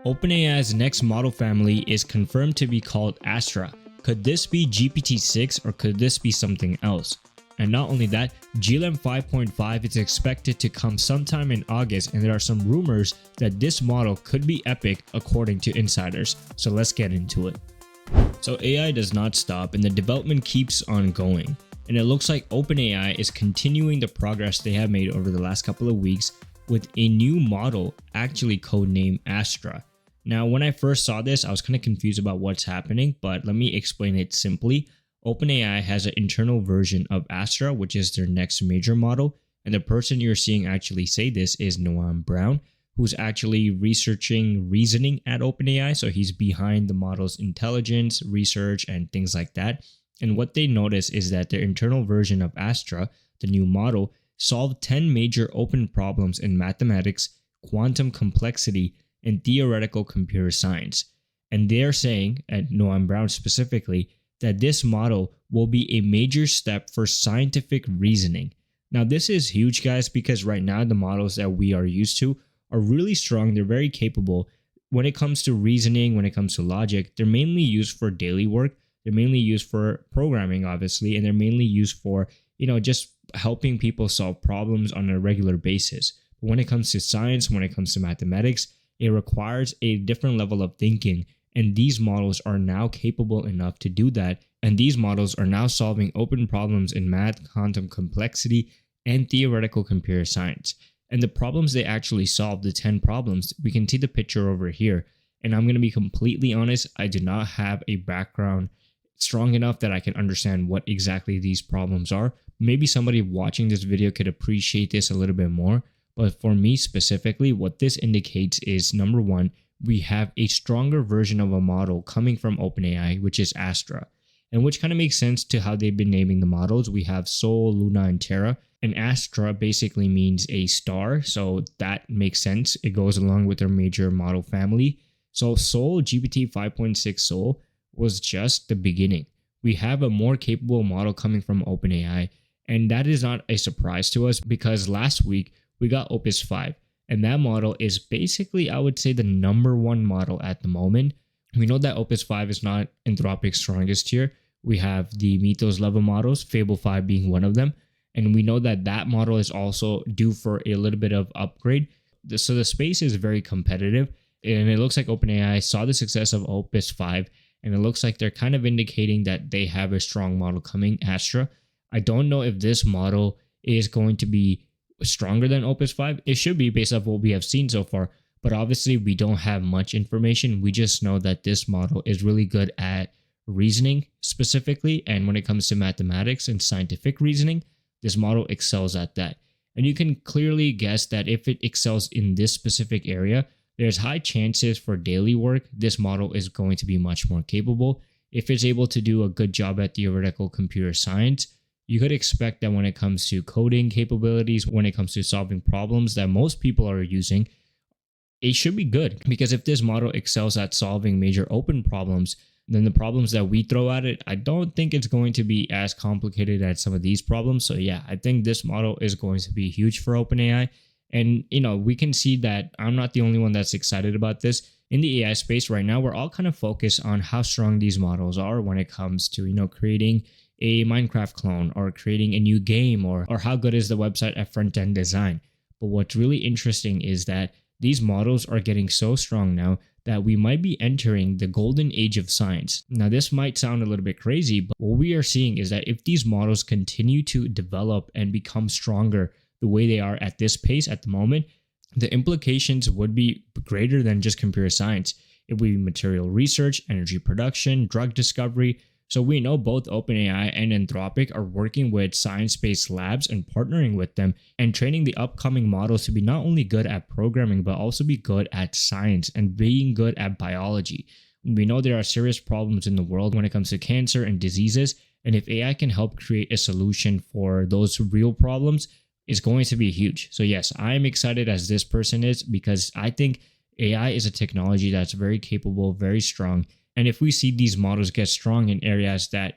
OpenAI's next model family is confirmed to be called Astra. Could this be GPT-6 or could this be something else? And not only that, GLM 5.5 is expected to come sometime in August, and there are some rumors that this model could be epic according to insiders. So let's get into it. So AI does not stop and the development keeps on going. And it looks like OpenAI is continuing the progress they have made over the last couple of weeks with a new model actually codenamed Astra. Now, when I first saw this, I was kind of confused about what's happening, but let me explain it simply. OpenAI has an internal version of Astra, which is their next major model, and the person you're seeing actually say this is Noam Brown, who's actually researching reasoning at OpenAI, so he's behind the model's intelligence, research, and things like that. And what they notice is that their internal version of Astra, the new model, solved 10 major open problems in mathematics, quantum complexity, and theoretical computer science. And they're saying, at Noam Brown specifically, that this model will be a major step for scientific reasoning. Now, this is huge, guys, because right now the models that we are used to are really strong. They're very capable. When it comes to reasoning, when it comes to logic, they're mainly used for daily work. They're mainly used for programming, obviously, and they're mainly used for, just helping people solve problems on a regular basis. But when it comes to science, when it comes to mathematics, it requires a different level of thinking. And these models are now capable enough to do that. And these models are now solving open problems in math, quantum complexity, and theoretical computer science. And the problems they actually solve, the 10 problems, we can see the picture over here. And I'm going to be completely honest, I do not have a background strong enough that I can understand what exactly these problems are. Maybe somebody watching this video could appreciate this a little bit more. But for me specifically, what this indicates is, number one, we have a stronger version of a model coming from OpenAI, which is Astra, and which kind of makes sense to how they've been naming the models. We have Sol, Luna, and Terra, and Astra basically means a star, so that makes sense. It goes along with their major model family. So Sol, GPT 5.6 Sol, was just the beginning. We have a more capable model coming from OpenAI, and that is not a surprise to us because last week we got Opus 5. And that model is basically, I would say, the number one model at the moment. We know that Opus 5 is not Anthropic's strongest tier. We have the Mythos level models, Fable 5 being one of them. And we know that that model is also due for a little bit of upgrade. So the space is very competitive. And it looks like OpenAI saw the success of Opus 5. And it looks like they're kind of indicating that they have a strong model coming, Astra. I don't know if this model is going to be stronger than Opus 5. It should be based off what we have seen so far, but obviously we don't have much information. We just know that this model is really good at reasoning specifically, and when it comes to mathematics and scientific reasoning, this model excels at that. And you can clearly guess that if it excels in this specific area, there's high chances for daily work this model is going to be much more capable. If it's able to do a good job at theoretical computer science, you could expect that when it comes to coding capabilities, when it comes to solving problems that most people are using, it should be good. Because if this model excels at solving major open problems, then the problems that we throw at it, I don't think it's going to be as complicated as some of these problems. So yeah, I think this model is going to be huge for OpenAI. And, we can see that I'm not the only one that's excited about this. In the AI space right now, we're all kind of focused on how strong these models are when it comes to, creating a Minecraft clone or creating a new game or how good is the website at front-end design. But what's really interesting is that these models are getting so strong now that we might be entering the golden age of science. Now, this might sound a little bit crazy, but what we are seeing is that if these models continue to develop and become stronger the way they are at this pace at the moment, the implications would be greater than just computer science. It would be material research, energy production, drug discovery. So we know both OpenAI and Anthropic are working with science-based labs and partnering with them and training the upcoming models to be not only good at programming, but also be good at science and being good at biology. We know there are serious problems in the world when it comes to cancer and diseases. And if AI can help create a solution for those real problems, it's going to be huge. So yes, I'm excited as this person is because I think AI is a technology that's very capable, very strong. And if we see these models get strong in areas that,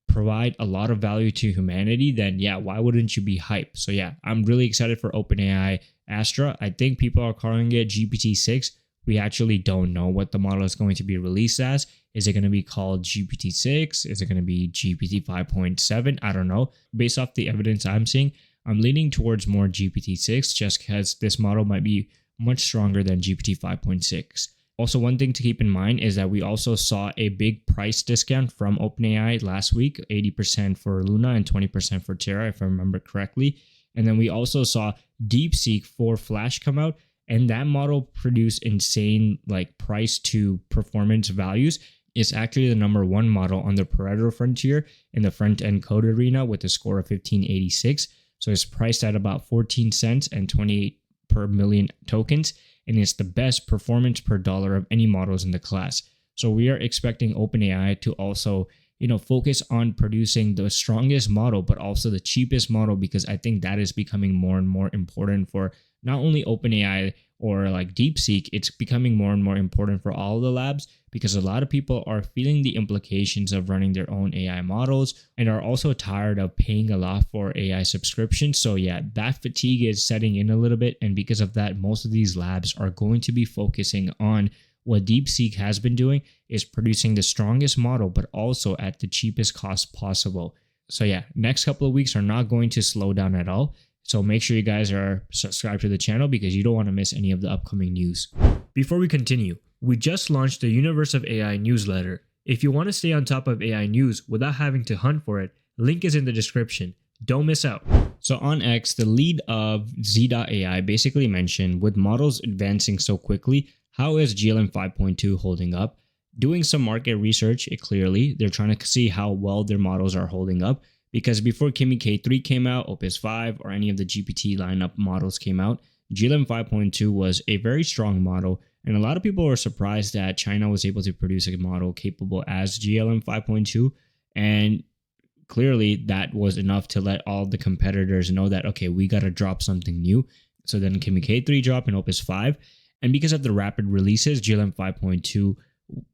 provide a lot of value to humanity, then yeah, why wouldn't you be hyped? So yeah, I'm really excited for OpenAI Astra. I think people are calling it GPT-6, We actually don't know what the model is going to be released as. Is it going to be called GPT-6? Is it going to be GPT 5.7? I don't know. Based off the evidence I'm seeing, I'm leaning towards more GPT-6 just because this model might be much stronger than GPT 5.6. Also, one thing to keep in mind is that we also saw a big price discount from OpenAI last week, 80% for Luna and 20% for Terra, if I remember correctly. And then we also saw DeepSeek for Flash come out, and that model produced insane like price to performance values. It's actually the #1 model on the Pareto frontier in the front-end code arena with a score of 1586. So it's priced at about 14 cents and 28 per million tokens, and it's the best performance per dollar of any models in the class. So we are expecting OpenAI to also, focus on producing the strongest model, but also the cheapest model, because I think that is becoming more and more important for not only OpenAI or like DeepSeek, it's becoming more and more important for all the labs, because a lot of people are feeling the implications of running their own AI models and are also tired of paying a lot for AI subscriptions. So yeah, that fatigue is setting in a little bit. And because of that, most of these labs are going to be focusing on what DeepSeek has been doing, is producing the strongest model, but also at the cheapest cost possible. So yeah, next couple of weeks are not going to slow down at all. So make sure you guys are subscribed to the channel because you don't want to miss any of the upcoming news. Before we continue, we just launched the Universe of AI newsletter. If you want to stay on top of AI news without having to hunt for it, link is in the description. Don't miss out. So on X, the lead of z.ai basically mentioned, with models advancing so quickly, how is GLM 5.2 holding up? Doing some market research, clearly, they're trying to see how well their models are holding up. Because before Kimi K3 came out, Opus 5, or any of the GPT lineup models came out, GLM 5.2 was a very strong model. And a lot of people were surprised that China was able to produce a model capable as GLM 5.2. And clearly that was enough to let all the competitors know that, okay, we got to drop something new. So then Kimi K3 dropped in Opus 5. And because of the rapid releases, GLM 5.2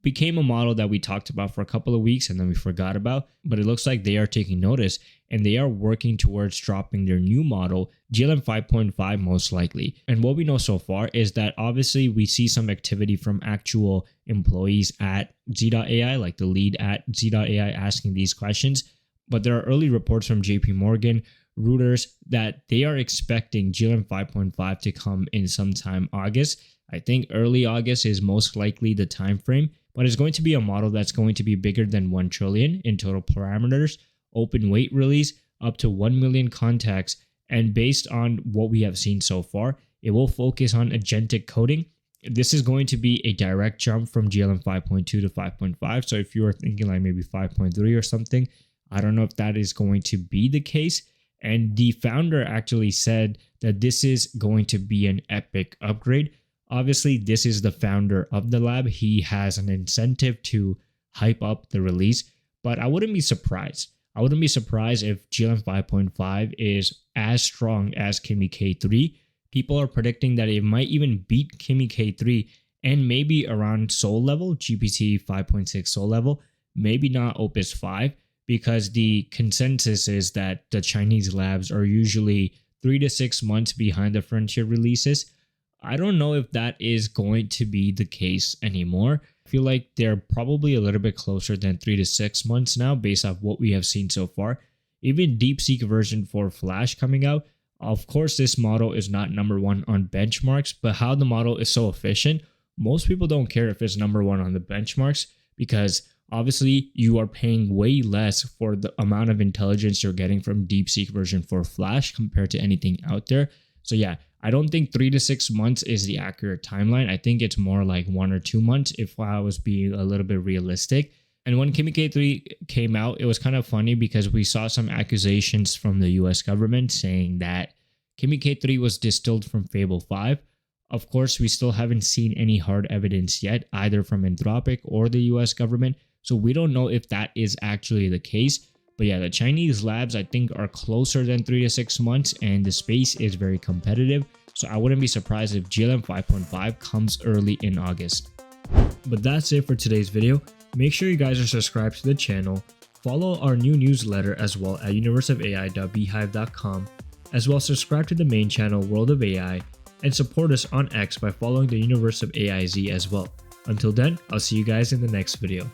became a model that we talked about for a couple of weeks and then we forgot about. But it looks like they are taking notice and they are working towards dropping their new model, GLM 5.5 most likely. And what we know so far is that obviously we see some activity from actual employees at z.ai, like the lead at z.ai asking these questions. But there are early reports from JP Morgan, Reuters, that they are expecting GLM 5.5 to come in sometime August. I think early August is most likely the time frame, but it's going to be a model that's going to be bigger than 1 trillion in total parameters, open weight release, up to 1 million contacts, and based on what we have seen so far, it will focus on agentic coding. This is going to be a direct jump from GLM 5.2 to 5.5. So if you are thinking like maybe 5.3 or something, I don't know if that is going to be the case. And the founder actually said that this is going to be an epic upgrade. Obviously, this is the founder of the lab. He has an incentive to hype up the release, but I wouldn't be surprised. I wouldn't be surprised if GLM 5.5 is as strong as Kimi K3. People are predicting that it might even beat Kimi K3 and maybe around Soul level, GPT 5.6 Soul level, maybe not Opus 5, because the consensus is that the Chinese labs are usually 3 to 6 months behind the frontier releases. I don't know if that is going to be the case anymore. I feel like they're probably a little bit closer than 3 to 6 months now based off what we have seen so far. Even DeepSeek version 4 Flash coming out, of course this model is not #1 on benchmarks, but how the model is so efficient, most people don't care if it's #1 on the benchmarks, because obviously you are paying way less for the amount of intelligence you're getting from DeepSeek version 4 Flash compared to anything out there. So yeah, I don't think 3 to 6 months is the accurate timeline. I think it's more like 1 or 2 months if I was being a little bit realistic. And when Kimi K3 came out, it was kind of funny because we saw some accusations from the US government saying that Kimi K3 was distilled from Fable 5. Of course, we still haven't seen any hard evidence yet, either from Anthropic or the US government. So we don't know if that is actually the case. But yeah, the Chinese labs, I think, are closer than 3 to 6 months, and the space is very competitive. So I wouldn't be surprised if GLM 5.5 comes early in August. But that's it for today's video. Make sure you guys are subscribed to the channel. Follow our new newsletter as well at universeofai.beehive.com. As well, subscribe to the main channel, World of AI. and support us on X by following the universe of AIZ as well. Until then, I'll see you guys in the next video.